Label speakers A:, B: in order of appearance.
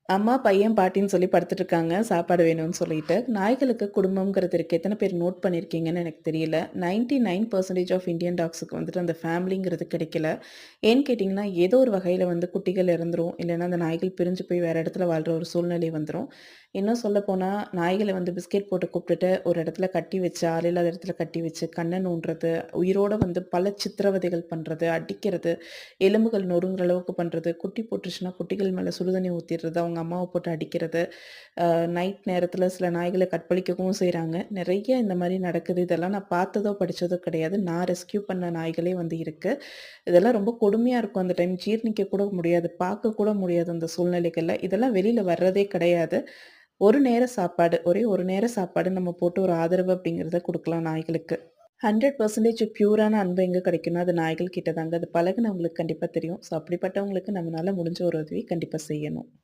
A: அம்மா, பையன், பாட்டின்னு சொல்லி படுத்துட்டு இருக்காங்க. சாப்பாடு வேணும்னு சொல்லிட்டு. நாய்களுக்கு குடும்பம்ங்கிறது இருக்கு. எத்தன பேர் நோட் பண்ணியிருக்கீங்கன்னு எனக்கு தெரியல. 99% ஆஃப் இந்தியன் டாக்ஸுக்கு வந்துட்டு அந்த ஃபேமிலிங்கிறது கிடைக்கல. ஏன்னு கேட்டிங்கன்னா, ஏதோ ஒரு வகையில வந்து குட்டிகள் இறந்துரும். இல்லன்னா அந்த நாய்கள் பிரிஞ்சு போய் வேற இடத்துல வாழ்ற ஒரு சூழ்நிலை வந்துரும். இன்னும் சொல்லப்போனா, நாய்கள வந்து பிஸ்கெட் போட்டு கூப்பிட்டுட்டு ஒரு இடத்துல கட்டி வச்சு, ஆள் இல்லாத இடத்துல கட்டி வச்சு, கண்ண நோண்டுறது, உயிரோட வந்து பல சித்திரவதைகள் பண்றது, அடிக்கிறது, எலும்புகள் நொறுங்குற அளவுக்கு பண்றது, குட்டி போட்டுருச்சுன்னா குட்டிகள் மேல சுடுதண்ணி ஊத்திர்றது, அவங்க அம்மாவ போட்டு அடிக்கிறது, நைட் நேரத்தில சில நாய்கள கற்பழிக்கவும் செய்றாங்க. நெறைய இந்த மாரி நடக்குது. இதெல்லாம் நான் பார்த்ததோ, படிச்சதோ கிடையாது. நான் ரெஸ்க்யூ பண்ண நாய்களே வந்து இருக்கு. இதெல்லாம் ரொம்ப கொடுமையா இருக்கும் அந்த டைம். ஜீர்ணிக்க கூட முடியாது. பார்க்க கூட முடியாது அந்த சூழ்நிலைகள்ல. இதெல்லாம் வெளில வர்றதே கிடையாது. ஒரு நேர சாப்பாடு, ஒரே ஒரு நேர சாப்பாடு நம்ம போட்டு ஒரு ஆதரவு அப்படிங்கிறத குடுக்கலாம் நாய்களுக்கு. 100% பியூரான அன்பு எங்க கிடைக்கும்னா, அது நாய்கள் கிட்ட தாங்க. அது பழகுனவங்களுக்கு கண்டிப்பா தெரியும். ஸோ அப்படிப்பட்டவங்களுக்கு நம்மனால முடிஞ்ச ஒரு உதவி கண்டிப்பா செய்யணும்.